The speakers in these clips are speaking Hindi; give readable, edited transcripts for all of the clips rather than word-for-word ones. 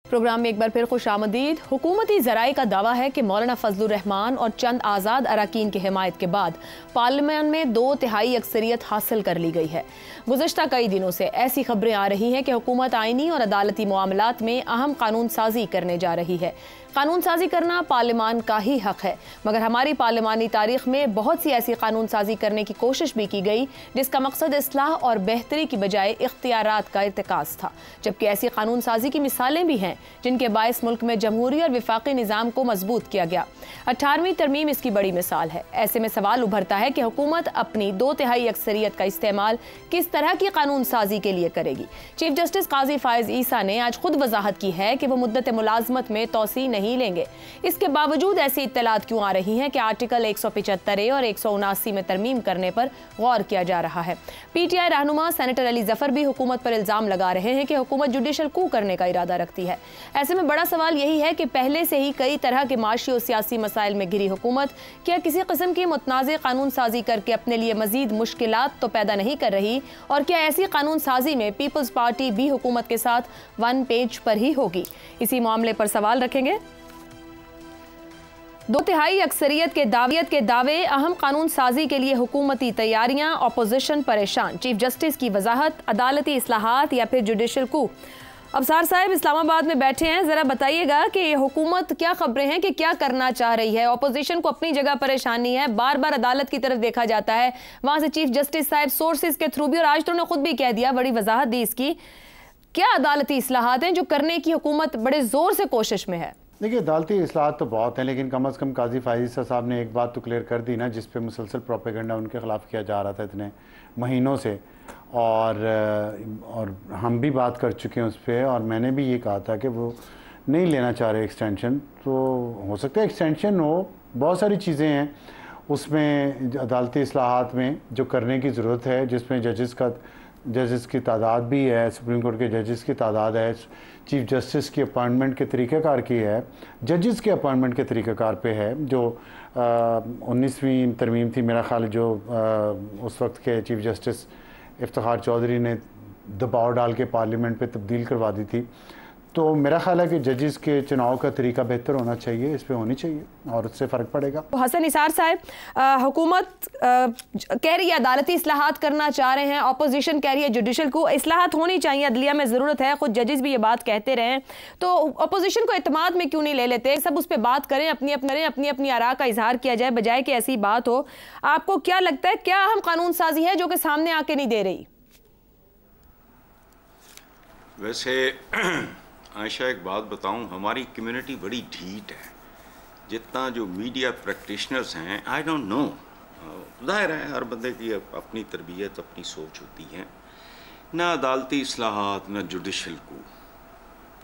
प्रोग्राम में एक बार फिर खुशामदीद। हुकूमती ज़राए का दावा है कि मौलाना फजलुर रहमान और चंद आज़ाद अरकान की हिमायत के बाद पार्लियामेंट में 2/3 अक्सरियत हासिल कर ली गई है। गुज़श्ता कई दिनों से ऐसी खबरें आ रही हैं कि हुकूमत आईनी और अदालती मामलात में अहम कानून साजी करने जा रही है। कानून साजी करना पार्लियामान का ही हक है, मगर हमारी पार्लियामानी तारीख में बहुत सी ऐसी कानून साजी करने की कोशिश भी की गई जिसका मकसद इस्लाह और बेहतरी की बजाय इख्तियारात का इर्तिकाज़ था, जबकि ऐसी कानून साजी की मिसालें भी हैं जिनके बायस मुल्क में जमहूरी और विफाकी निज़ाम को मजबूत किया गया। 18वीं तरमीम इसकी बड़ी मिसाल है। ऐसे में सवाल उभरता है कि हुकूमत अपनी 2/3 अक्सरियत का इस्तेमाल किस तरह की कानून साजी के लिए करेगी। चीफ जस्टिस काजी फायज ईसा ने आज खुद वजाहत की है कि वो मुद्दत मुलाजमत में तोसी नहीं लेंगे। इसके बावजूद ऐसी इत्तलात क्यों आ रही हैं कि आर्टिकल 175 और 179 में तरमीम करने पर गौर किया जा रहा है। PTI रहनुमा सेनेटर अली जफर भी हुकूमत पर इल्जाम लगा रहे हैं कि हुकूमत जुडिशल कू करने का इरादा रखती है। ऐसे में बड़ा सवाल यही है कि पहले से ही कई तरह के माशी और सियासी मसाइल में घिरी हुकूमत क्या किसी किस्म की मुतनाज़ कानून साजी करके अपने लिए मजीद मुश्किलात तो पैदा नहीं कर रही, और क्या ऐसी कानून साजी में पीपल्स पार्टी भी हुकूमत के साथ वन पेज पर ही होगी। इसी मामले पर सवाल रखेंगे। 2/3 अक्सरियत के दावे, अहम कानून साजी के लिए हुकूमती तैयारियां, अपोजिशन परेशान, चीफ जस्टिस की वजाहत, अदालती इस्लाहात या फिर जुडिशल कू। अबसार साहब इस्लामाबाद में बैठे हैं, जरा बताइएगा कि हुकूमत क्या खबरें हैं कि क्या करना चाह रही है। अपोजिशन को अपनी जगह परेशानी है, बार बार अदालत की तरफ देखा जाता है, वहां से चीफ जस्टिस साहब सोर्सेज के थ्रू भी, और आज तो उन्होंने खुद भी कह दिया, बड़ी वजाहत दी इसकी। क्या अदालती इस्लाहात हैं जो करने की हुकूमत बड़े जोर से कोशिश में है? देखिए, अदालती इस्लाहात तो बहुत हैं, लेकिन कम अज़ कम काजी फायज साहब ने एक बात तो क्लियर कर दी ना, जिस पे मुसलसल प्रोपेगेंडा उनके ख़िलाफ़ किया जा रहा था इतने महीनों से, और हम भी बात कर चुके हैं उस पर, और मैंने भी ये कहा था कि वो नहीं लेना चाह रहे एक्सटेंशन। तो हो सकता है एक्सटेंशन हो, बहुत सारी चीज़ें हैं उसमें अदालती इस्लाहात में जो करने की ज़रूरत है, जिसमें जजेस की तादाद भी है, सुप्रीम कोर्ट के जजेस की तादाद है, चीफ जस्टिस की अपॉइंटमेंट के तरीक़ाकार की है, जजेस के अपॉइंटमेंट के तरीक़ाकार पे है, जो 19वीं तरमीम थी मेरा ख्याल, जो उस वक्त के चीफ जस्टिस इफ्तिखार चौधरी ने दबाव डाल के पार्लियामेंट पे तब्दील करवा दी थी। तो मेरा ख्याल है कि जजेस के चुनाव का तरीका बेहतर होना चाहिए, इस पे होनी चाहिए, और उससे फ़र्क पड़ेगा। हसन निसार साहब, हुकूमत कह रही है अदालती इस्लाहात करना चाह रहे हैं, अपोजिशन कह रही है जुडिशल को इस्लाहात होनी चाहिए, अदलिया में ज़रूरत है, खुद जजेस भी ये बात कहते रहे हैं, तो अपोजिशन को एतमाद में क्यों नहीं ले लेते? सब उस पर बात करें, अपनी आरा का इजहार किया जाए, बजाय कि ऐसी बात हो। आपको क्या लगता है, क्या अहम कानून साजी है जो कि सामने आके नहीं दे रही? वैसे आयशा, एक बात बताऊं, हमारी कम्युनिटी बड़ी ढीठ है। जितना जो मीडिया प्रैक्टिशनर्स हैं, आई डोंट नो, ज़ाहिर है हर बंदे की अपनी तरबियत, अपनी सोच होती है। ना अदालती इस्लाहात, ना जुडिशल को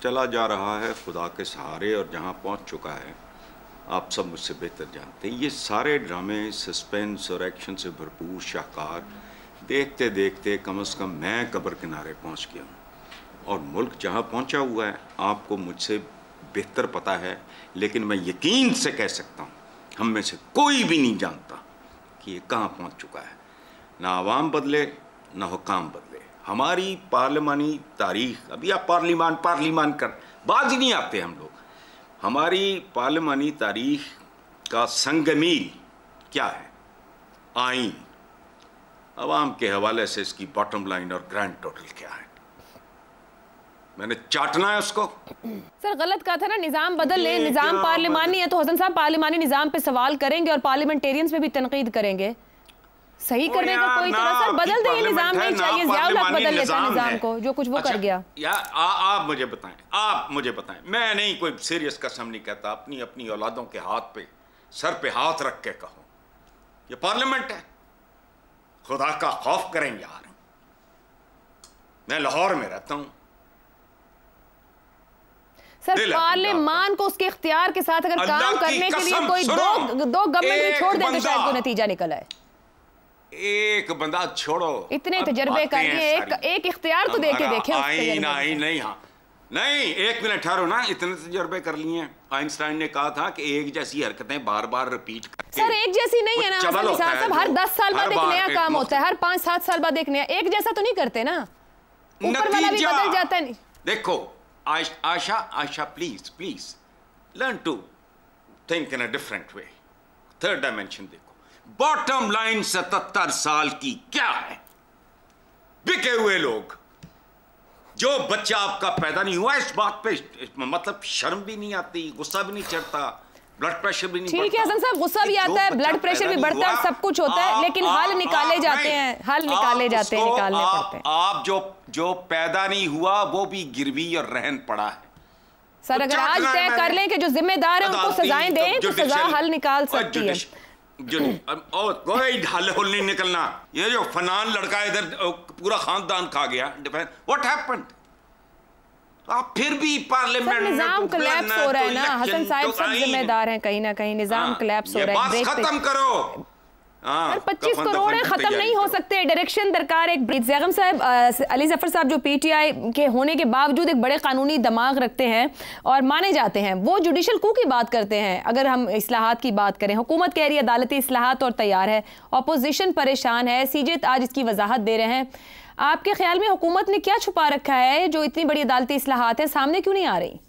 चला जा रहा है खुदा के सहारे, और जहां पहुंच चुका है आप सब मुझसे बेहतर जानते हैं। ये सारे ड्रामे सस्पेंस और एक्शन से भरपूर शाहकार देखते देखते कम से कम मैं कब्र किनारे पहुँच गया हूँ, और मुल्क जहाँ पहुँचा हुआ है आपको मुझसे बेहतर पता है, लेकिन मैं यकीन से कह सकता हूँ हम में से कोई भी नहीं जानता कि ये कहाँ पहुँच चुका है। ना आवाम बदले, ना हुकाम बदले। हमारी पार्लिमानी तारीख, अभी आप पार्लिमान कर बाज ही नहीं आते हम लोग। हमारी पार्लिमानी तारीख का संगमील क्या है? आइन। आवाम के हवाले से इसकी बॉटम लाइन और ग्रैंड टोटल क्या है? मैंने चाटना है उसको। सर गलत कहा था ना, निजाम बदल ले, निजाम पार्लिमानी है, तो हसन साहब पार्लिमानी निजाम पे सवाल करेंगे और पार्लियामेंटेरियंस पे भी तनकीद करेंगे। सही करने का कोई तरह सर बदल दे, ये निजाम नहीं चाहिए, ज़ियाउल हक बदल लेता निजाम को, जो कुछ वो कर गया। यार आप मुझे बताएं, मैं नहीं कोई सीरियस कसम नहीं कहता, अपनी औलादों के हाथ पे, सर पे हाथ रख के कहूं, ये पार्लियामेंट है, खुदा का खौफ करें यार। मैं लाहौर में रहता हूं सर, पार्लियामान को उसके इख्तियार के साथ अगर काम करने के लिए कोई दो गवर्नमेंट भी छोड़ दे तो शायद कोई नतीजा निकल आए। एक बंदा छोड़ो, इतने तजर्बे करके एक इख्तियार तो देके देखे। नहीं, एक मिनट ठहरो ना, इतने तजर्बे कर लिए हैं। आइंस्टाइन ने कहा था कि एक जैसी हरकतें बार बार रिपीट करके, सर एक जैसी नहीं है ना हसन निसार साहब, हर 10 साल बाद एक नया काम होता है, हर 5-7 साल बाद एक नया, एक जैसा तो नहीं करते ना, ऊपर वाला भी बदल जाता है। देखो Ayesha please learn to think in a different way. Third dimension देखो, बॉटम लाइन 77 साल की क्या है? बिके हुए लोग। जो बच्चा आपका पैदा नहीं हुआ, इस बात पे मतलब शर्म भी नहीं आती, गुस्सा भी नहीं चढ़ता, ब्लड प्रेशर भी नहीं बढ़ता। ठीक है हसन साहब, गुस्सा भी आता है, ब्लड प्रेशर भी बढ़ता है, सब कुछ होता है, लेकिन हल निकाले जाते हैं, निकालने पड़ते हैं। आप जो पैदा नहीं हुआ वो भी गिरवी और रहन पड़ा है। सर अगर आज तय कर लें कि जो जिम्मेदार है उनको सजाएं दें तो सजा हल निकाल सकती है। कोई हल नहीं निकलना। ये जो फनान लड़का इधर पूरा खानदान खा गया, व्हाट हैपेंड? आप फिर भी पार्लियामेंट में निजाम कोलैप्स हो रहा है ना हसन साहब, सब जिम्मेदार हैं कहीं ना कहीं, निजाम कोलैप्स हो रहा है। खत्म करो। 25 करोड़ खत्म नहीं हो सकते, डायरेक्शन दरकार एक। जैगम साहब, अली जफर साहब जो पीटीआई के होने के बावजूद एक बड़े कानूनी दिमाग रखते हैं और माने जाते हैं, वो जुडिशल कू की बात करते हैं। अगर हम इस्लाहात की बात करें, हुकूमत कह रही है अदालती इस्लाहात और तैयार है, अपोजिशन परेशान है, सीजे आज इसकी वजाहत दे रहे हैं। आपके ख्याल में हुकूमत ने क्या छुपा रखा है जो इतनी बड़ी अदालती इस्लाहात है सामने क्यों नहीं आ रही?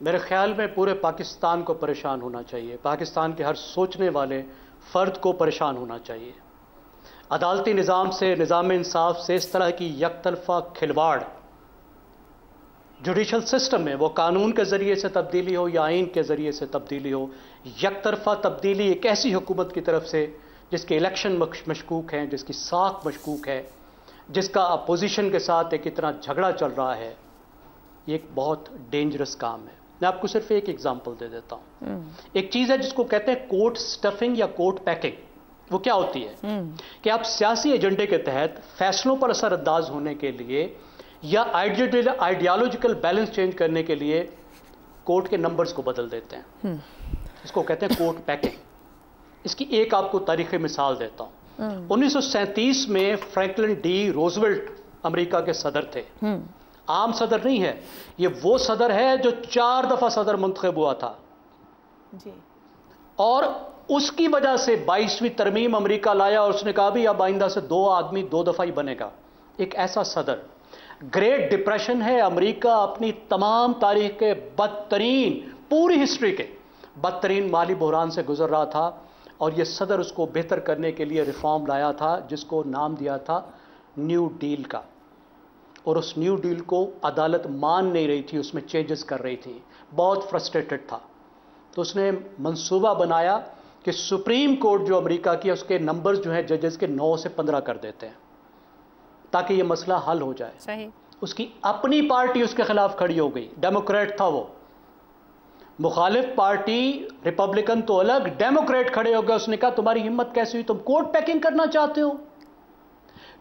मेरे ख्याल में पूरे पाकिस्तान को परेशान होना चाहिए, पाकिस्तान के हर सोचने वाले फ़र्द को परेशान होना चाहिए। अदालती निज़ाम से, निज़ाम इंसाफ से इस तरह की यकतरफा खिलवाड़ जुडिशल सिस्टम में, वो कानून के ज़रिए से तब्दीली हो या आइन के ज़रिए से तब्दीली हो, यकतरफा तब्दीली एक ऐसी हुकूमत की तरफ से जिसके इलेक्शन मशकूक हैं, जिसकी साख मशकूक है, जिसका अपोजिशन के साथ एक इतना झगड़ा चल रहा है, ये एक बहुत डेंजरस काम है। मैं आपको सिर्फ एक एग्जांपल दे देता हूं। एक चीज़ है जिसको कहते हैं कोर्ट स्टफिंग या कोर्ट पैकिंग। वो क्या होती है कि आप सियासी एजेंडे के तहत फैसलों पर असरअंदाज होने के लिए या आइडियोलॉजिकल बैलेंस चेंज करने के लिए कोर्ट के नंबर्स को बदल देते हैं। इसको कहते हैं कोर्ट पैकिंग। इसकी एक आपको तारीखी मिसाल देता हूं। 1937 में फ्रैंकलिन डी रोजवेल्ट अमेरिका के सदर थे। आम सदर नहीं है, ये वो सदर है जो 4 दफा सदर मुंतखब हुआ था जी। और उसकी वजह से 22वीं तरमीम अमेरिका लाया और उसने कहा भी अब आइंदा से 2 आदमी 2 दफा ही बनेगा। एक ऐसा सदर। ग्रेट डिप्रेशन है, अमेरिका अपनी तमाम तारीख के बदतरीन, पूरी हिस्ट्री के बदतरीन माली बहरान से गुजर रहा था और ये सदर उसको बेहतर करने के लिए रिफॉर्म लाया था जिसको नाम दिया था न्यू डील का। और उस न्यू डील को अदालत मान नहीं रही थी, उसमें चेंजेस कर रही थी, बहुत फ्रस्ट्रेटेड था। तो उसने मंसूबा बनाया कि सुप्रीम कोर्ट जो अमेरिका की है उसके नंबर्स जो हैं जजेस के 9 से 15 कर देते हैं ताकि ये मसला हल हो जाए। सही। उसकी अपनी पार्टी उसके खिलाफ खड़ी हो गई, डेमोक्रेट था वो। मुखालिफ पार्टी रिपब्लिकन तो अलग, डेमोक्रेट खड़े हो गए। उसने कहा तुम्हारी हिम्मत कैसी हुई, तुम कोर्ट पैकिंग करना चाहते हो,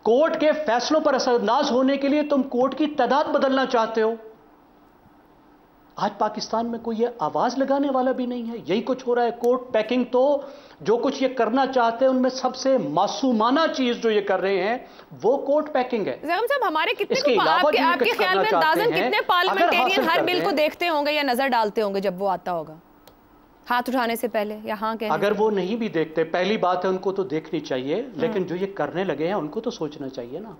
कोर्ट के फैसलों पर असरअंदाज होने के लिए तुम कोर्ट की तादाद बदलना चाहते हो। आज पाकिस्तान में कोई ये आवाज लगाने वाला भी नहीं है, यही कुछ हो रहा है। कोर्ट पैकिंग तो जो कुछ ये करना चाहते हैं उनमें सबसे मासूमाना चीज जो ये कर रहे हैं वो कोर्ट पैकिंग है। जैगम साहब, हमारे कितने आपके ख्याल में अंदाज़न कितने पार्लियामेंटेरियन हर बिल को देखते होंगे या नजर डालते होंगे जब वो आता होगा, हाथ उठाने से पहले या हाँ कहने? अगर वो नहीं भी देखते, पहली बात है उनको तो देखनी चाहिए, लेकिन जो ये करने लगे हैं उनको तो सोचना चाहिए ना,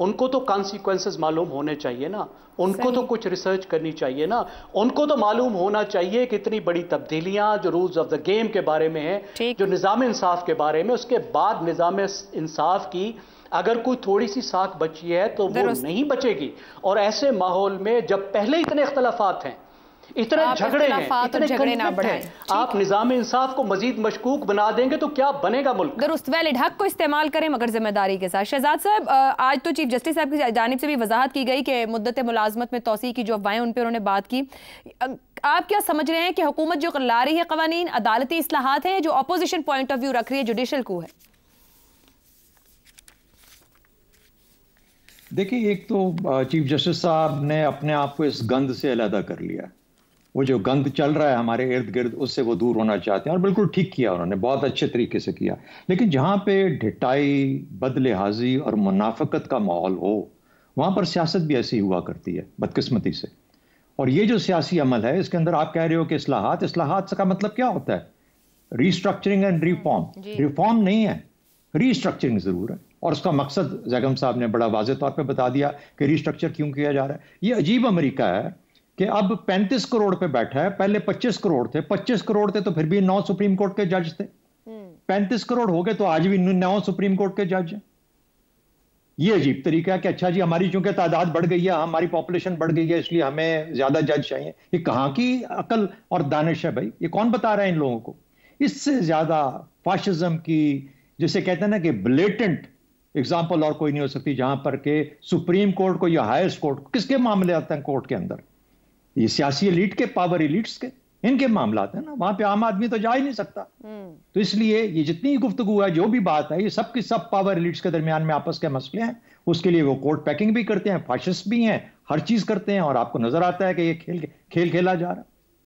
उनको तो कॉन्सिक्वेंसेस मालूम होने चाहिए ना, उनको तो कुछ रिसर्च करनी चाहिए ना, उनको तो मालूम होना चाहिए कि इतनी बड़ी तब्दीलियां जो रूल्स ऑफ द गेम के बारे में है, जो निज़ाम इंसाफ के बारे में, उसके बाद निज़ाम इंसाफ की अगर कोई थोड़ी सी साख बची है तो वो नहीं बचेगी। और ऐसे माहौल में जब पहले इतने इख्तलाफात हैं, इतने झगड़े हैं, इतने कॉन्फ्लिक्ट हैं, आप निज़ाम इंसाफ को मजीद मशकूक बना देंगे तो क्या बनेगा मुल्क? दुरुस्त वैलिड हक को इस्तेमाल करें मगर जिम्मेदारी के साथ। शहजाद साहब, आज तो चीफ जस्टिस साहब की जानिब से भी वजाहत की गई कि मुद्दत मुलाजमत में तोसी की जो अफवाहें उन पर उन्होंने बात की। आप क्या समझ रहे हैं कि हुकूमत जो ला रही है कवानीन अदालती इस्लाहात है, जो अपोजिशन पॉइंट ऑफ व्यू रख रही है जुडिशल को है? देखिए, एक तो चीफ जस्टिस साहब ने अपने आप को इस गंद से अलहदा कर लिया। वो जो गंद चल रहा है हमारे इर्द गिर्द, उससे वो दूर होना चाहते हैं और बिल्कुल ठीक किया उन्होंने, बहुत अच्छे तरीके से किया। लेकिन जहाँ पे ढिटाई, बदलिहाजी और मुनाफिकत का माहौल हो, वहाँ पर सियासत भी ऐसी हुआ करती है बदकिस्मती से। और ये जो सियासी अमल है, इसके अंदर आप कह रहे हो कि इस्लाहात का मतलब क्या होता है? Restructuring and reform. रिफॉर्म नहीं है, रीस्ट्रक्चरिंग जरूर है। और उसका मकसद जैगम साहब ने बड़ा वाज़ेह तौर पे बता दिया कि रिस्ट्रक्चर क्यों किया जा रहा है। ये अजीब अमेरिका है कि अब 35 करोड़ पे बैठा है, पहले 25 करोड़ थे, 25 करोड़ थे तो फिर भी 9 सुप्रीम कोर्ट के जज थे, 35 करोड़ हो गए तो आज भी 9 सुप्रीम कोर्ट के जज हैं। ये अजीब तरीका है कि अच्छा जी हमारी चूंकि तादाद बढ़ गई है, हमारी पॉपुलेशन बढ़ गई है, इसलिए हमें ज्यादा जज चाहिए। ये कहां की अकल और दानिश है भाई? ये कौन बता रहा है इन लोगों को? इससे ज्यादा फाशिज्म की, जिसे कहते हैं ना कि ब्लेटेंट एग्जाम्पल और कोई नहीं हो सकती, जहां पर के सुप्रीम कोर्ट को या हाईएस्ट कोर्ट को, किसके मामले आते हैं कोर्ट के अंदर? ये सियासी एलीट के, पावर एलीट्स के, इनके मामला है ना, वहां पे आम आदमी तो जा ही नहीं सकता। तो इसलिए ये जितनी गुफ्तगू है, जो भी बात है, ये सब की सब पावर एलीट्स के दरमियान में आपस के मसले हैं। उसके लिए वो कोर्ट पैकिंग भी करते हैं, फाशिस्ट भी हैं, हर चीज करते हैं, और आपको नजर आता है कि ये खेल खेला जा रहा है।